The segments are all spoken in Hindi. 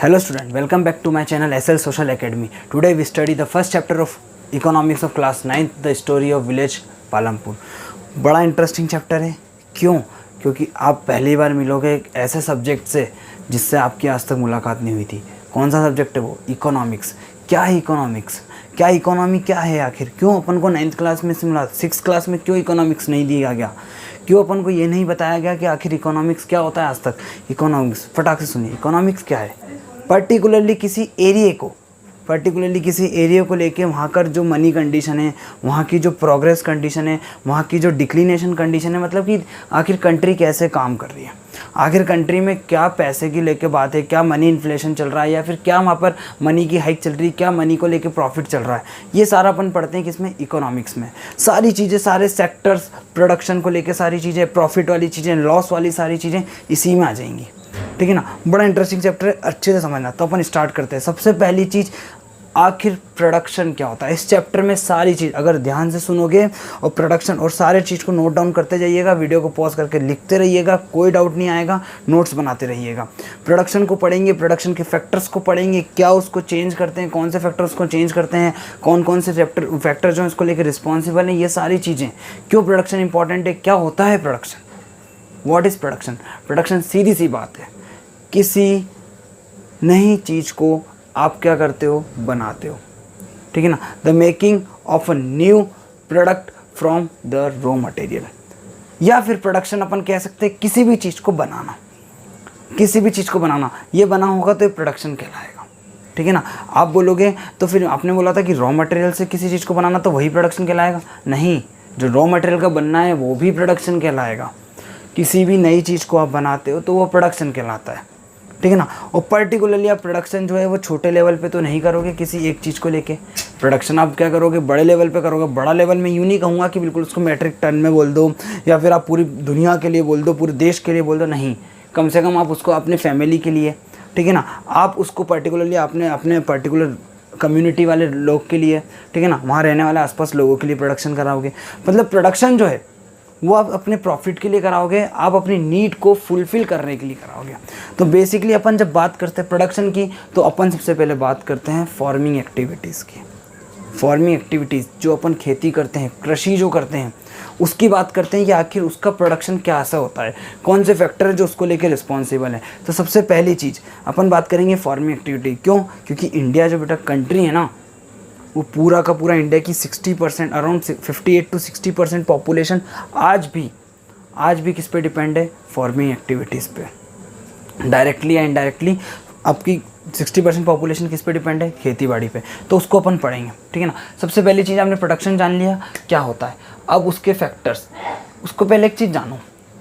Hello student, welcome back to my channel SL Social Academy. Today we study the first chapter of economics of class 9th, the story of village Palampur. बड़ा इंटरेस्टिंग चैप्टर है। क्यों? क्योंकि आप पहली बार मिलोगे एक ऐसे सब्जेक्ट से जिससे आपकी आज तक मुलाकात नहीं हुई थी। कौन सा सब्जेक्ट है वो? इकोनॉमिक्स। क्या है इकोनॉमिक्स? क्या इकोनॉमी क्या है आखिर? क्यों अपन को 9th क्लास में सिमिलर 6th क्लास में क्यों इकोनॉमिक्स नहीं दिया गया? क्यों अपन को ये नहीं बताया गया कि आखिर इकोनॉमिक्स क्या होता है आज तक? इकोनॉमिक्स फटाक से सुनिए, इकोनॉमिक्स क्या है? पर्टिकुलरली किसी एरिया को लेके वहाँ का जो मनी कंडीशन है, वहाँ की जो प्रोग्रेस कंडीशन है, वहाँ की जो डिक्लिनेशन कंडीशन है, मतलब कि आखिर कंट्री कैसे काम कर रही है, आखिर कंट्री में क्या पैसे की लेके बात है, क्या मनी इन्फ्लेशन चल रहा है या फिर क्या वहाँ पर मनी की हाइक चल रही है, क्या मनी को लेके प्रॉफिट चल रहा है, ये सारा अपन पढ़ते हैं किसमें? इकोनॉमिक्स में। सारी चीज़ें, सारे सेक्टर्स, प्रोडक्शन को लेके सारी चीज़ें, प्रॉफिट वाली चीज़ें, लॉस वाली सारी चीज़ें इसी में आ जाएंगी। ठीक है ना? बड़ा इंटरेस्टिंग चैप्टर है, अच्छे से समझना। तो अपन स्टार्ट करते हैं। सबसे पहली चीज़, आखिर प्रोडक्शन क्या होता है? इस चैप्टर में सारी चीज़ अगर ध्यान से सुनोगे और प्रोडक्शन और सारे चीज़ को नोट डाउन करते जाइएगा, वीडियो को पॉज करके लिखते रहिएगा, कोई डाउट नहीं आएगा, नोट्स बनाते रहिएगा। प्रोडक्शन को पढ़ेंगे, प्रोडक्शन के फैक्टर्स को पढ़ेंगे, क्या उसको चेंज करते हैं, कौन से फैक्टर्स को चेंज करते हैं, कौन कौन से फैक्टर जो है इसको लेकर रिस्पॉन्सिबल हैं, ये सारी चीज़ें। क्यों प्रोडक्शन इंपॉर्टेंट है? क्या होता है production? What is production? Production सीधी सी बात है, किसी नई चीज़ को आप क्या करते हो? बनाते हो। ठीक है ना? The making of a new product from the raw material. या फिर प्रोडक्शन अपन कह सकते हैं किसी भी चीज़ को बनाना, किसी भी चीज़ को बनाना, ये बना होगा तो ये प्रोडक्शन कहलाएगा। ठीक है ना? आप बोलोगे तो फिर आपने बोला था कि रॉ मटेरियल से किसी चीज़ को बनाना तो वही प्रोडक्शन कहलाएगा? नहीं, जो रॉ मटेरियल का बनना है वो भी प्रोडक्शन कहलाएगा। किसी भी नई चीज़ को आप बनाते हो तो वो प्रोडक्शन कहलाता है। ठीक है ना? और पर्टिकुलरली आप प्रोडक्शन जो है वो छोटे लेवल पे तो नहीं करोगे किसी एक चीज़ को लेके। प्रोडक्शन आप क्या करोगे? बड़े लेवल पे करोगे। बड़ा लेवल में यूँ नहीं कहूँगा कि बिल्कुल उसको मैट्रिक टन में बोल दो या फिर आप पूरी दुनिया के लिए बोल दो, पूरे देश के लिए बोल दो, नहीं। कम से कम आप उसको अपने फैमिली के लिए, ठीक है ना, आप उसको पर्टिकुलरली अपने पर्टिकुलर कम्युनिटी वाले लोग के लिए, ठीक है ना, वहाँ रहने वाले आसपास लोगों के लिए प्रोडक्शन कराओगे। मतलब प्रोडक्शन जो है वो आप अपने प्रॉफिट के लिए कराओगे, आप अपनी नीड को फुलफ़िल करने के लिए कराओगे। तो बेसिकली अपन जब बात करते हैं प्रोडक्शन की तो अपन सबसे पहले बात करते हैं फार्मिंग एक्टिविटीज़ की। फार्मिंग एक्टिविटीज़ जो अपन खेती करते हैं, कृषि जो करते हैं, उसकी बात करते हैं कि आखिर उसका प्रोडक्शन क्या ऐसा होता है, कौन से फैक्टर है जो उसको लेकर रिस्पॉन्सिबल है। तो सबसे पहली चीज़ अपन बात करेंगे फार्मिंग एक्टिविटी। क्यों? क्योंकि इंडिया जो बेटा कंट्री है ना, वो पूरा का पूरा इंडिया की 60%, अराउंड 58 to 60% पॉपुलेशन आज भी किस पे डिपेंड है? फार्मिंग एक्टिविटीज़ पे। डायरेक्टली या इनडायरेक्टली आपकी 60% पॉपुलेशन किस पे डिपेंड है? खेती बाड़ी पे। तो उसको अपन पढ़ेंगे। ठीक है ना? सबसे पहली चीज़ आपने प्रोडक्शन जान लिया क्या होता है। अब उसके फैक्टर्स, उसको पहले एक चीज़ जानो।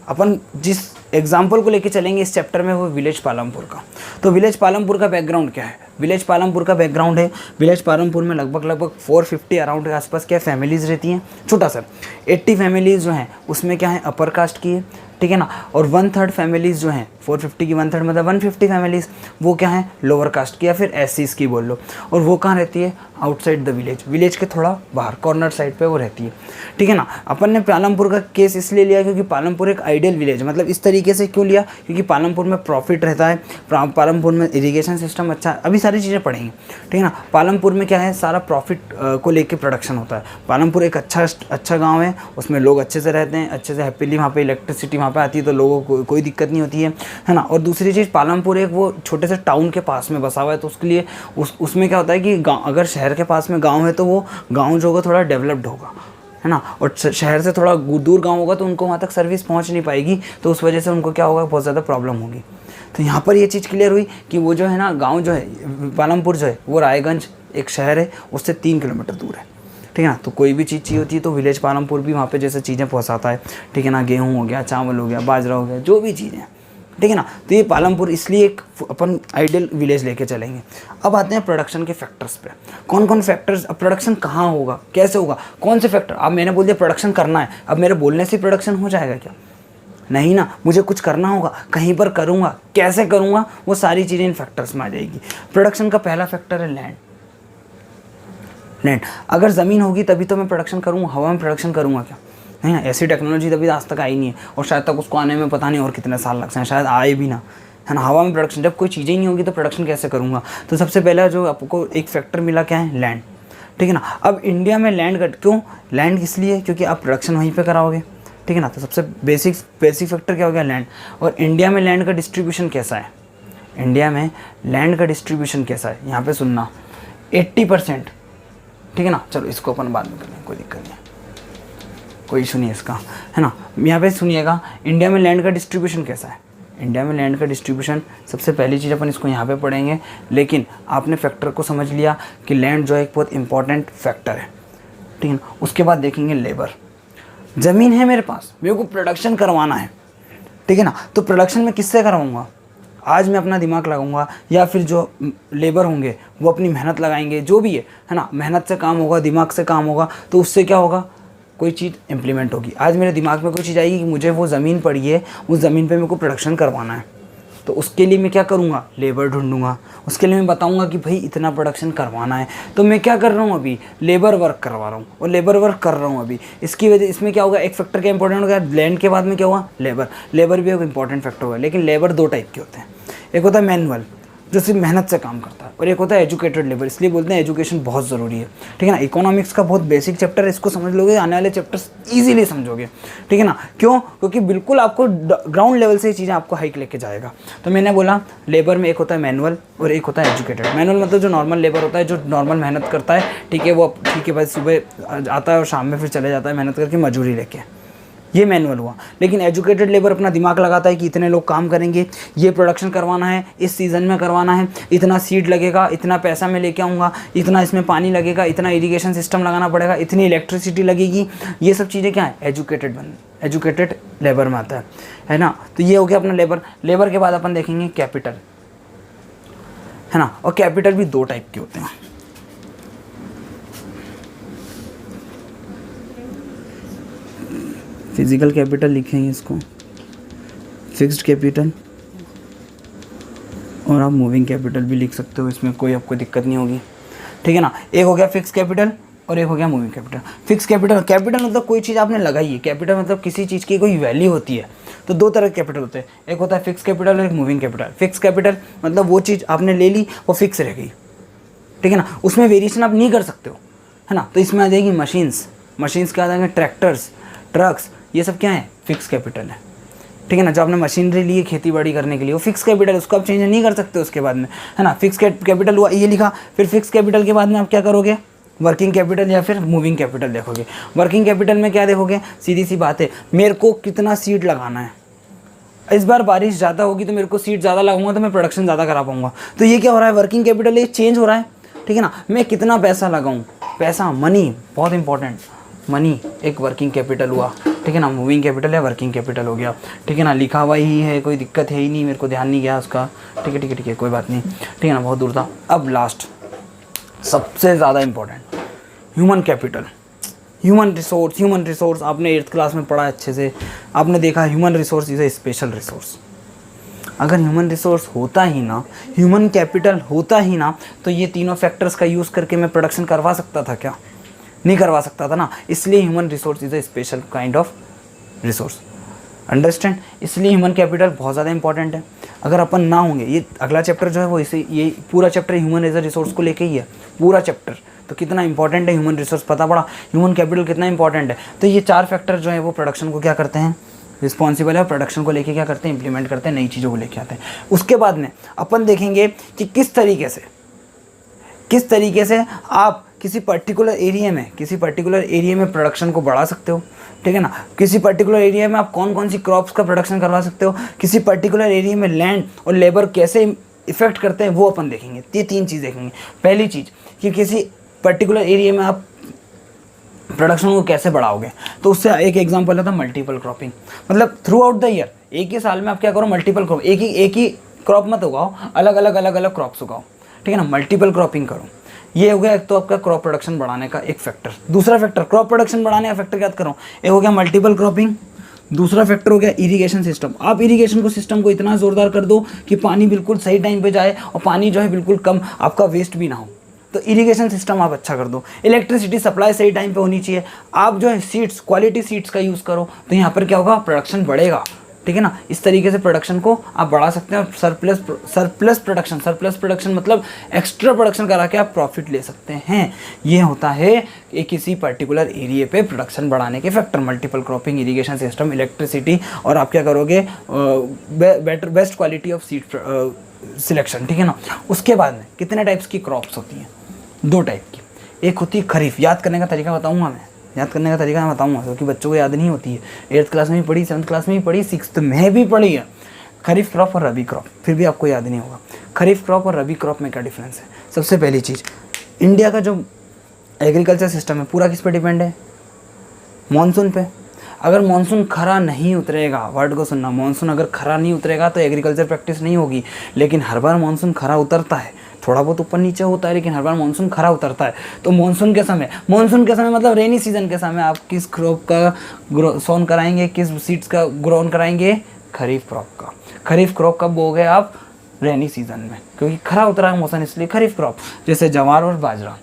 अपन जिस एग्जाम्पल को लेके चलेंगे इस चैप्टर में वो विलेज पालमपुर का। तो विलेज पालमपुर का बैकग्राउंड क्या है? विलेज पालमपुर का बैकग्राउंड है, विलेज पालमपुर में लगभग 450 अराउंड के आसपास क्या फैमिलीज़ रहती हैं, छोटा सा 80 फैमिलीज़ जो हैं उसमें क्या है अपर कास्ट की है। ठीक है ना? और 1/3 फैमिलीज़ जो हैं, 450 की 1/3 मतलब 150 फैमिलीज़, वो क्या है लोअर कास्ट की या फिर एससीज़ की बोल लो। और वो कहाँ रहती है? आउटसाइड द विलेज, विलेज के थोड़ा बाहर कॉर्नर साइड पे वो रहती है। ठीक है ना? अपन ने पालमपुर का केस इसलिए लिया क्योंकि पालमपुर एक आइडियल विलेज, मतलब इस तरीके से क्यों लिया? क्योंकि पालमपुर में प्रॉफिट रहता है, पालमपुर में इरिगेशन सिस्टम अच्छा, अभी सारी चीज़ें पढ़ेंगे। ठीक है ना? पालमपुर में क्या है सारा प्रॉफिट को लेके प्रोडक्शन होता है। पालमपुर एक अच्छा गाँव है, उसमें लोग अच्छे से रहते हैं, अच्छे से हैप्पीली, वहाँ पर इलेक्ट्रिसिटी वहाँ पे आती है तो लोगों को कोई दिक्कत नहीं होती है ना। और दूसरी चीज़, पालमपुर एक वो छोटे से टाउन के पास में बसा हुआ है, तो उसके लिए उसमें क्या होता है कि गाँव, अगर शहर के पास में गाँव है तो वो गाँव जो होगा थोड़ा डेवलप्ड होगा, है ना। और शहर से थोड़ा दूर गाँव होगा तो उनको वहाँ तक सर्विस पहुँच नहीं पाएगी, तो उस वजह से उनको क्या होगा, बहुत ज़्यादा प्रॉब्लम होगी। तो यहाँ पर ये चीज़ क्लियर हुई कि वो जो है ना गाँव जो है पालमपुर जो है वो रायगंज एक शहर है, उससे 3 किलोमीटर दूर है। ठीक है ना? तो कोई भी चीज़ चाहिए होती है तो विलेज पालमपुर भी वहाँ पे जैसे चीज़ें पहुँचाता है। ठीक है ना? गेहूँ हो गया, चावल हो गया, बाजरा हो गया, जो भी चीज़ें। ठीक है ना? तो ये पालमपुर इसलिए एक अपन आइडियल विलेज लेके चलेंगे। अब आते हैं प्रोडक्शन के फैक्टर्स पे। कौन कौन फैक्टर्स? अब प्रोडक्शन कहाँ होगा, कैसे होगा, कौन से फैक्टर? अब मैंने बोल दिया प्रोडक्शन करना है, अब मेरे बोलने से प्रोडक्शन हो जाएगा क्या? नहीं ना, मुझे कुछ करना होगा, कहीं पर करूँगा, कैसे करूँगा, वो सारी चीज़ें इन फैक्टर्स में आ जाएगी। प्रोडक्शन का पहला फैक्टर है लैंड। लैंड, अगर ज़मीन होगी तभी तो मैं प्रोडक्शन करूँगा, हवा में प्रोडक्शन करूँगा क्या? नहीं ना, ऐसी टेक्नोलॉजी तभी आज तक आई नहीं है, और शायद तक उसको आने में पता नहीं और कितने साल लग जाएं, शायद आए भी ना। है ना। हवा में प्रोडक्शन, जब कोई चीज़ें ही नहीं होगी तो प्रोडक्शन कैसे करूँगा। तो सबसे पहला जो आपको एक फैक्टर मिला क्या है, लैंड, ठीक है ना। अब इंडिया में लैंड क्यों, लैंड इसलिए क्योंकि आप प्रोडक्शन वहीं पे कराओगे, ठीक है ना। तो सबसे बेसिक फैक्टर क्या हो गया, लैंड। और इंडिया में लैंड का डिस्ट्रीब्यूशन कैसा है, इंडिया में लैंड का डिस्ट्रीब्यूशन कैसा है, यहाँ पे सुनना 80%, ठीक है ना। चलो इसको अपन बाद में कर लेंगे, कोई दिक्कत नहीं है, कोई इशू नहीं है इसका, है ना। यहाँ पे सुनिएगा इंडिया में लैंड का डिस्ट्रीब्यूशन कैसा है। इंडिया में लैंड का डिस्ट्रीब्यूशन, सबसे पहली चीज़ अपन इसको यहाँ पे पढ़ेंगे, लेकिन आपने फैक्टर को समझ लिया कि लैंड जो है एक बहुत इंपॉर्टेंट फैक्टर है, ठीक है ना। उसके बाद देखेंगे लेबर, ज़मीन है मेरे पास, मेरे को प्रोडक्शन करवाना है, ठीक है ना। तो प्रोडक्शन में किससे करवाऊँगा, आज मैं अपना दिमाग लगाऊंगा या फिर जो लेबर होंगे वो अपनी मेहनत लगाएंगे, जो भी है ना। मेहनत से काम होगा, दिमाग से काम होगा, तो उससे क्या होगा, कोई चीज़ इम्प्लीमेंट होगी। आज मेरे दिमाग में कोई चीज़ आएगी कि मुझे वो ज़मीन पड़ी है, उस ज़मीन पे मेरे को प्रोडक्शन करवाना है, तो उसके लिए मैं क्या करूँगा, लेबर ढूंढूंगा। उसके लिए मैं बताऊंगा कि भाई इतना प्रोडक्शन करवाना है, तो मैं क्या कर रहा हूँ अभी, लेबर वर्क करवा रहा हूँ, और लेबर वर्क कर रहा हूँ अभी। इसकी वजह, इसमें क्या होगा, एक फैक्टर क्या इंपॉर्टेंट होगा, लैंड के बाद में क्या हुआ, लेबर। लेबर भी एक इंपॉर्टेंट फैक्टर होगा, लेकिन लेबर दो टाइप के होते हैं, एक होता है मैनुअल जो सिर्फ मेहनत से काम करता है, और एक होता है एजुकेटेड लेबर। इसलिए बोलते हैं एजुकेशन बहुत ज़रूरी है, ठीक है ना। इकोनॉमिक्स का बहुत बेसिक चैप्टर है, इसको समझ लोगे आने वाले चैप्टर्स इजीली समझोगे, ठीक है ना। क्यों, क्योंकि बिल्कुल आपको ग्राउंड लेवल से ये चीज़ें आपको हाइक लेके जाएगा। तो मैंने बोला लेबर में एक होता है मैनुअल और एक होता है एजुकेटेड। मैनुअल मतलब जो नॉर्मल लेबर होता है, जो नॉर्मल मेहनत करता है, ठीक है, वो ठीक है, बस सुबह आता है और शाम में फिर चले जाता है मेहनत करके मजदूरी लेके, ये मैनुअल हुआ। लेकिन एजुकेटेड लेबर अपना दिमाग लगाता है कि इतने लोग काम करेंगे, ये प्रोडक्शन करवाना है, इस सीज़न में करवाना है, इतना सीड लगेगा, इतना पैसा मैं लेके आऊँगा, इतना इसमें पानी लगेगा, इतना इरिगेशन सिस्टम लगाना पड़ेगा, इतनी इलेक्ट्रिसिटी लगेगी। ये सब चीज़ें क्या है, एजुकेटेड लेबर में आता है ना। तो ये हो गया अपना लेबर। लेबर के बाद अपन देखेंगे कैपिटल, है ना। और कैपिटल भी दो टाइप के होते हैं, फिजिकल कैपिटल लिखेंगे इसको, फिक्स्ड कैपिटल, और आप मूविंग कैपिटल भी लिख सकते हो, इसमें कोई आपको दिक्कत नहीं होगी, ठीक है ना। एक हो गया फिक्स कैपिटल और एक हो गया moving capital. Fix capital, capital मतलब कोई चीज़ आपने लगाई है, कैपिटल मतलब किसी चीज़ की कोई वैल्यू होती है। तो दो तरह के कैपिटल होते हैं, एक होता है फिक्स कैपिटल और एक मूविंग कैपिटल। फिक्स कैपिटल मतलब वो चीज़ आपने ले ली, वो फिक्स रह गई, ठीक है ना, उसमें वेरिएशन आप नहीं कर सकते हो, है ना। तो इसमें आ जाएगी मशीन्स क्या आ जाएंगे, ट्रैक्टर्स, ट्रक्स, ये सब क्या है, फिक्स कैपिटल है, ठीक है ना। जो आपने मशीनरी ली है खेती बाड़ी करने के लिए, वो फिक्स कैपिटल, उसको आप चेंज नहीं कर सकते उसके बाद में, है ना। फिक्स कैपिटल हुआ, ये लिखा। फिर फिक्स कैपिटल के बाद में आप क्या करोगे, वर्किंग कैपिटल या फिर मूविंग कैपिटल देखोगे। वर्किंग कैपिटल में क्या देखोगे, सीधी सी बात है, मेरे को कितना सीड लगाना है। इस बार बारिश ज़्यादा होगी तो मेरे को सीड ज़्यादा लगाऊंगा तो मैं प्रोडक्शन ज़्यादा करा पाऊंगा। तो ये क्या हो रहा है, वर्किंग कैपिटल ये चेंज हो रहा है, ठीक है ना। मैं कितना पैसा लगाऊँ, पैसा, मनी, बहुत इंपॉर्टेंट, मनी एक वर्किंग कैपिटल हुआ, ठीक है ना। मूविंग कैपिटल या वर्किंग कैपिटल हो गया, ठीक है ना। लिखा हुआ ही है, कोई दिक्कत है ही नहीं, मेरे को ध्यान नहीं गया उसका, ठीक है, कोई बात नहीं, ठीक है ना, बहुत दूर था। अब लास्ट सबसे ज़्यादा important, human capital, human resource. आपने 8th क्लास में पढ़ा अच्छे से, आपने देखा human resource is a special resource. अगर ह्यूमन रिसोर्स होता ही ना, ह्यूमन कैपिटल होता ही ना, तो ये तीनों फैक्टर्स का यूज़ करके मैं प्रोडक्शन करवा सकता था क्या, नहीं करवा सकता था ना। इसलिए human resource is a special kind of resource, understand. इसलिए ह्यूमन कैपिटल बहुत ज़्यादा इंपॉर्टेंट है। अगर अपन ना होंगे, ये अगला चैप्टर जो है वो इसे, ये पूरा chapter human as a resource को लेके ही है, पूरा चैप्टर। तो कितना इंपॉर्टेंट है ह्यूमन रिसोर्स, पता पड़ा ह्यूमन कैपिटल कितना इंपॉर्टेंट है। तो ये 4 फैक्टर जो है वो प्रोडक्शन को क्या करते हैं, रिस्पॉन्सिबल है, प्रोडक्शन को लेके क्या करते हैं, इंप्लीमेंट करते हैं, नई चीज़ों को लेके आते हैं। उसके बाद में अपन देखेंगे कि किस तरीके से आप किसी पर्टिकुलर एरिया में प्रोडक्शन को बढ़ा सकते हो, ठीक है ना। किसी पर्टिकुलर एरिया में आप कौन कौन सी क्रॉप्स का प्रोडक्शन करवा सकते हो, किसी पर्टिकुलर एरिया में लैंड और लेबर कैसे इफेक्ट करते हैं, वो अपन देखेंगे। ये 3 चीज़ देखेंगे। पहली चीज़ कि किसी पर्टिकुलर एरिया में आप प्रोडक्शन को कैसे बढ़ाओगे, तो उससे एक एग्जांपल है था मल्टीपल क्रॉपिंग। मतलब थ्रू आउट द ईयर, एक ही साल में आप क्या करो, मल्टीपल क्रॉप, एक ही क्रॉप मत उगाओ, अलग अलग क्रॉप्स उगाओ, ठीक है ना, मल्टीपल क्रॉपिंग करो। ये हो गया एक तो आपका क्रॉप प्रोडक्शन बढ़ाने का एक फैक्टर। दूसरा फैक्टर, क्रॉप प्रोडक्शन बढ़ाने का फैक्टर याद करो, एक हो गया मल्टीपल क्रॉपिंग, दूसरा फैक्टर हो गया इरिगेशन सिस्टम। आप इरिगेशन सिस्टम को इतना जोरदार कर दो कि पानी बिल्कुल सही टाइम पे जाए और पानी जो है बिल्कुल कम, आपका वेस्ट भी ना हो। तो इरिगेशन सिस्टम आप अच्छा कर दो। इलेक्ट्रिसिटी सप्लाई सही टाइम पे होनी चाहिए। आप जो है सीड्स, क्वालिटी सीड्स का यूज़ करो, तो यहाँ पर क्या होगा, प्रोडक्शन बढ़ेगा, ठीक है ना। इस तरीके से प्रोडक्शन को आप बढ़ा सकते हैं और सरप्लस प्रोडक्शन मतलब एक्स्ट्रा प्रोडक्शन करा के आप प्रॉफिट ले सकते हैं। ये होता है एक किसी पर्टिकुलर एरिया पे प्रोडक्शन बढ़ाने के factor, multiple cropping, irrigation system, electricity, और आप क्या करोगे, best quality of seed selection, ठीक है ना। उसके बाद में कितने टाइप्स की क्रॉप्स होती हैं, 2 टाइप की। एक होती है खरीफ, याद करने का तरीका बताऊंगा मैं, क्योंकि बच्चों को याद नहीं होती है। 8th क्लास में भी पढ़ी, 7th क्लास में भी पढ़ी, 6th में भी पढ़ी है। खरीफ क्रॉप और रबी क्रॉप, फिर भी आपको याद नहीं होगा। खरीफ क्रॉप और रबी क्रॉप में क्या डिफरेंस है। सबसे पहली चीज़, इंडिया का जो एग्रीकल्चर सिस्टम है पूरा किस पे डिपेंड है, मानसून पे। अगर मानसून खरा नहीं उतरेगा, वर्ड को सुनना, मानसून अगर खरा नहीं उतरेगा तो एग्रीकल्चर प्रैक्टिस नहीं होगी। लेकिन हर बार मानसून खरा उतरता है, थोड़ा बहुत ऊपर नीचे होता है, लेकिन हर बार मानसून खरा उतरता है। तो मानसून के समय मतलब रेनी सीजन के समय आप किस क्रॉप का सोन कराएंगे, किस सीड्स का ग्रोन कराएंगे, खरीफ क्रॉप का। खरीफ क्रॉप कब बोगे आप, रेनी सीजन में, क्योंकि खरा उतरा है मौसम, इसलिए खरीफ क्रॉप, जैसे ज्वार और बाजरा,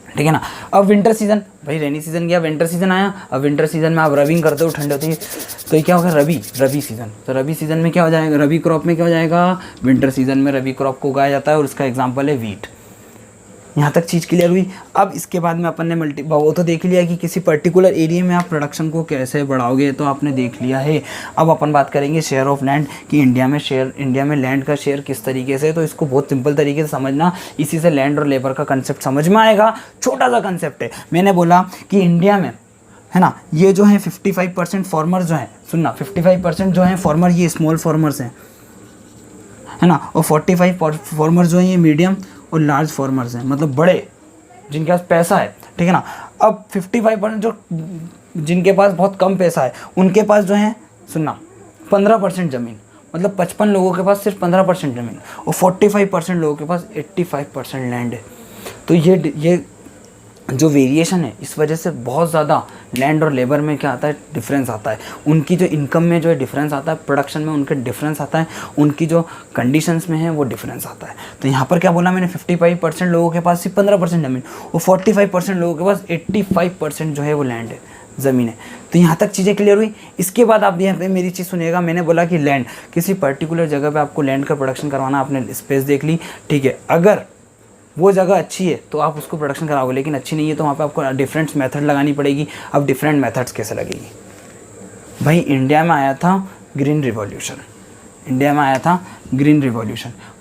ठीक है ना। अब विंटर सीजन, भाई रेनी सीजन गया, विंटर सीजन आया। अब विंटर सीजन में आप रबिंग करते हो, ठंड होती है, तो ये क्या होगा, रबी सीजन। तो रबी सीजन में क्या हो जाएगा, रबी क्रॉप में क्या हो जाएगा, विंटर सीजन में रबी क्रॉप को उगाया जाता है, और उसका एग्जाम्पल है वीट। यहाँ तक चीज़ क्लियर हुई। अब इसके बाद में अपन ने वो तो देख लिया कि किसी पर्टिकुलर एरिया में आप प्रोडक्शन को कैसे बढ़ाओगे, तो आपने देख लिया है। अब अपन बात करेंगे शेयर ऑफ लैंड, कि इंडिया में लैंड का शेयर किस तरीके से। तो इसको बहुत सिंपल तरीके से समझना, इसी से लैंड और लेबर का कंसेप्ट समझ में आएगा। छोटा सा कंसेप्ट है, मैंने बोला कि इंडिया में है ना, ये जो है 55% फार्मर जो हैं, सुनना, 55% जो हैं फार्मर ये स्मॉल फार्मर्स हैं, है ना, और 45 फार्मर जो हैं ये मीडियम और लार्ज फार्मर्स हैं, मतलब बड़े, जिनके पास पैसा है, ठीक है ना। अब 55% जो जिनके पास बहुत कम पैसा है, उनके पास जो है, सुनना, 15% ज़मीन, मतलब 55 लोगों के पास सिर्फ 15% ज़मीन, और 45% लोगों के पास 85% लैंड है। तो ये जो वेरिएशन है, इस वजह से बहुत ज़्यादा लैंड और लेबर में क्या आता है, डिफरेंस आता है। उनकी जो इनकम में जो है डिफरेंस आता है, प्रोडक्शन में उनके डिफरेंस आता है, उनकी जो कंडीशंस में है वो डिफरेंस आता है। तो यहाँ पर क्या बोला मैंने, 55% लोगों के पास सिर्फ 15% ज़मीन, और 45% लोगों के पास 85% जो है वो लैंड है, ज़मीन है। तो यहाँ तक चीज़ें क्लियर हुई। इसके बाद आप यहाँ पे मेरी चीज़ सुनिएगा, मैंने बोला कि लैंड, किसी पर्टिकुलर जगह पे आपको लैंड का प्रोडक्शन करवाना, आपने स्पेस देख ली, ठीक है। अगर वो जगह अच्छी है तो आप उसको प्रोडक्शन कराओगे, लेकिन अच्छी नहीं है तो वहाँ पे आपको डिफरेंट मेथड लगानी पड़ेगी। अब डिफरेंट मेथड्स कैसे लगेगी, भाई इंडिया में आया था ग्रीन रिवॉल्यूशन,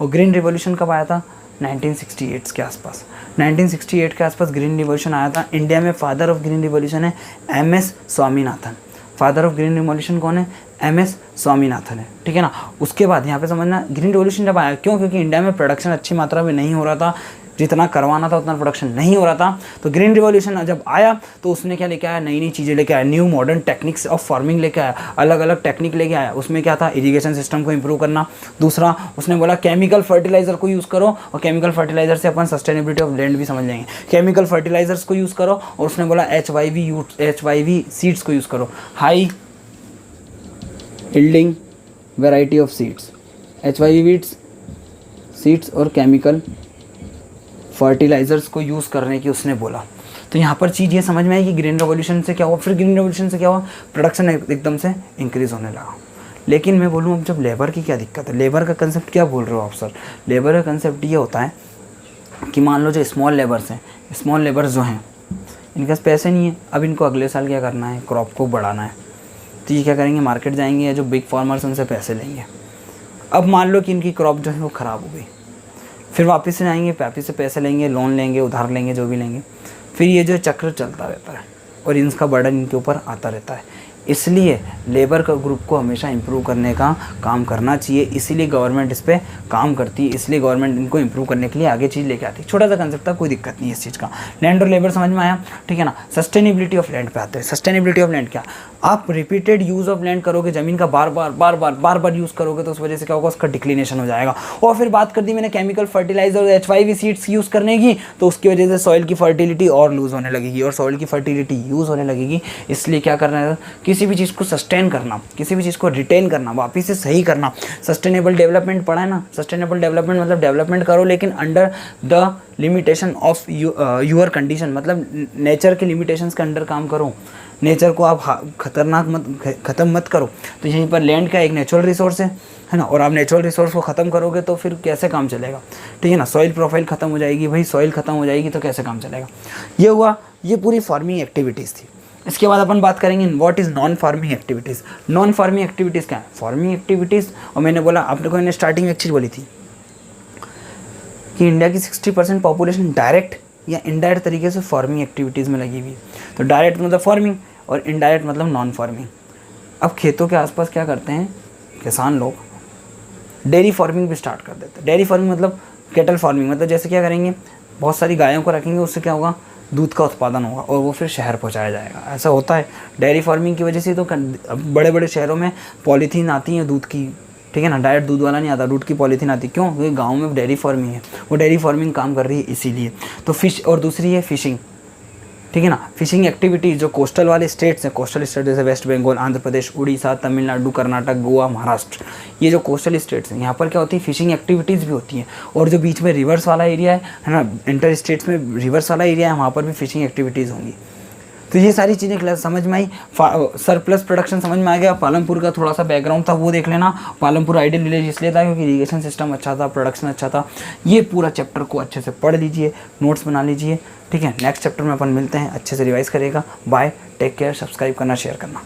और ग्रीन रिवॉल्यूशन कब आया था, 1968 के आसपास। 1968 के आसपास ग्रीन रिवॉल्यूशन आया था। इंडिया में फादर ऑफ ग्रीन रिवॉल्यूशन है MS Swaminathan. Father of green revolution कौन है, MS स्वामीनाथन है, ठीक है ना। उसके बाद यहाँ पे समझना, ग्रीन रिवॉल्यूशन जब आया, क्यों, क्योंकि इंडिया में प्रोडक्शन अच्छी मात्रा में नहीं हो रहा था, जितना करवाना था उतना प्रोडक्शन नहीं हो रहा था। तो ग्रीन रिवॉल्यूशन जब आया तो उसने क्या लेके आया, नई नई चीज़ें लेके आया, new modern techniques of farming लेके आया, अलग अलग टेक्निक लेके आया। उसमें क्या था, इरिगेशन सिस्टम को इंप्रूव करना। दूसरा उसने बोला केमिकल फर्टिलाइजर को यूज़ करो, और केमिकल फर्टिलाइजर से अपन सस्टेनेबिलिटी ऑफ लैंड भी समझ लेंगे। केमिकल फर्टिलाइजर्स को यूज़ करो, और उसने बोला HYV सीड्स को यूज़ करो, high yielding variety of seeds, HYV seeds और केमिकल फर्टिलाइजर्स को यूज़ करने की उसने बोला। तो यहाँ पर चीज़ ये समझ में आई कि ग्रीन रेवोल्यूशन से क्या हुआ, फिर ग्रीन रेवोल्यूशन से क्या हुआ, प्रोडक्शन एकदम से इंक्रीज़ होने लगा। लेकिन मैं बोलूँ अब जब लेबर की क्या दिक्कत है, लेबर का कंसेप्ट क्या बोल रहे हो आप सर, लेबर का कंसेप्ट ये होता है कि मान लो जो स्मॉल लेबर्स हैं, स्मॉल लेबर्स जो हैं, इनके पास पैसे नहीं है, अब इनको अगले साल क्या करना है, क्रॉप को बढ़ाना है। तो ये क्या करेंगे, मार्केट जाएंगे, या जो बिग फार्मर्स उनसे पैसे लेंगे। अब मान लो कि इनकी क्रॉप जो है वो ख़राब हो गई, फिर वापस से जाएंगे, वापस से पैसे लेंगे, लोन लेंगे, उधार लेंगे, जो भी लेंगे, फिर ये जो चक्र चलता रहता है और इनका बर्डन इनके ऊपर आता रहता है। इसलिए लेबर का ग्रुप को हमेशा इंप्रूव करने का काम करना चाहिए, इसीलिए गवर्नमेंट इस पर काम करती है, इसलिए गवर्नमेंट इनको इंप्रूव करने के लिए आगे चीज़ लेके आती है। छोटा सा कंसेप्ट था, कोई दिक्कत नहीं है इस चीज़ का। लैंड और लेबर समझ में आया, ठीक है ना। सस्टेनेबिलिटी ऑफ लैंड पे आते हैं। सस्टेनेबिलिटी ऑफ लैंड क्या, आप रिपीटेड यूज़ ऑफ लैंड करोगे, ज़मीन का बार बार यूज़ करोगे, तो उस वजह से क्या होगा, उसका डिक्लिनेशन हो जाएगा। और फिर बात कर दी मैंने केमिकल फर्टिलाइजर और HYV सीड्स यूज़ करने की, तो उसकी वजह से सॉइल की फर्टिलिटी और लूज़ होने लगेगी, और सॉइल की फर्टिलिटी यूज़ होने लगेगी। इसलिए क्या करना है, किसी भी चीज़ को सस्टेन करना, किसी भी चीज़ को रिटेन करना, वापस से सही करना। सस्टेनेबल डेवलपमेंट पढ़ा है ना, सस्टेनेबल डेवलपमेंट मतलब डेवलपमेंट करो लेकिन under the limitation of your condition, मतलब नेचर के लिमिटेशंस के अंडर काम करो, नेचर को आप ख़त्म मत करो। तो यहीं पर लैंड का एक नेचुरल रिसोर्स है ना, और आप नेचुरल रिसोर्स को ख़त्म करोगे तो फिर कैसे काम चलेगा, ठीक है ना। सॉइल प्रोफाइल ख़त्म हो जाएगी भाई, सॉइल ख़त्म हो जाएगी तो कैसे काम चलेगा। ये हुआ, ये पूरी फार्मिंग एक्टिविटीज़ थी। इसके बाद अपन बात करेंगे what is non farming activities. Non farming activities क्या है, फार्मिंग एक्टिविटीज़। और मैंने बोला, आपने को मैंने स्टार्टिंग में एक चीज़ बोली थी कि इंडिया की 60% पॉपुलेशन डायरेक्ट या इनडायरेक्ट तरीके से फार्मिंग एक्टिविटीज़ में लगी हुई है। तो डायरेक्ट मतलब फार्मिंग और इनडायरेक्ट मतलब नॉन फार्मिंग। अब खेतों के आसपास क्या करते हैं किसान लोग, डेयरी फार्मिंग भी स्टार्ट कर देते हैं। डेयरी फार्मिंग मतलब कैटल फार्मिंग, मतलब जैसे क्या करेंगे, बहुत सारी गायों को रखेंगे, उससे क्या होगा, दूध का उत्पादन होगा और वो फिर शहर पहुंचाया जाएगा। ऐसा होता है डेयरी फार्मिंग की वजह से। तो बड़े बड़े शहरों में पॉलीथीन आती है दूध की, ठीक है ना, डायरेक्ट दूध वाला नहीं आता, दूध की पॉलीथीन आती। क्यों, क्योंकि गाँव में डेयरी फार्मिंग है, वो डेयरी फार्मिंग काम कर रही है इसीलिए। तो फिश, और दूसरी है फिशिंग, ठीक है ना। फिशिंग एक्टिविटीज़ जो कोस्टल वाले स्टेट्स हैं, कोस्टल स्टेट जैसे वेस्ट बंगाल, आंध्र प्रदेश, उड़ीसा, तमिलनाडु, कर्नाटक, गोवा, महाराष्ट्र, ये जो कोस्टल स्टेट्स हैं, यहाँ पर क्या होती है, फिशिंग एक्टिविटीज़ भी होती हैं। और जो बीच में रिवर्स वाला एरिया है ना, इंटर स्टेट्स में रिवर्स वाला एरिया है, वहाँ पर भी फिशिंग एक्टिविटीज़ होंगी। तो ये सारी चीज़ें क्लास समझ में आई। सरप्लस प्रोडक्शन समझ में आ गया। पालमपुर का थोड़ा सा बैकग्राउंड था वो देख लेना। पालमपुर आइडियल विलेज इसलिए था क्योंकि इरीगेशन सिस्टम अच्छा था, प्रोडक्शन अच्छा था। ये पूरा चैप्टर को अच्छे से पढ़ लीजिए, नोट्स बना लीजिए, ठीक है। नेक्स्ट चैप्टर में अपन मिलते हैं, अच्छे से रिवाइज करिएगा। बाय, टेक केयर, सब्सक्राइब करना, शेयर करना।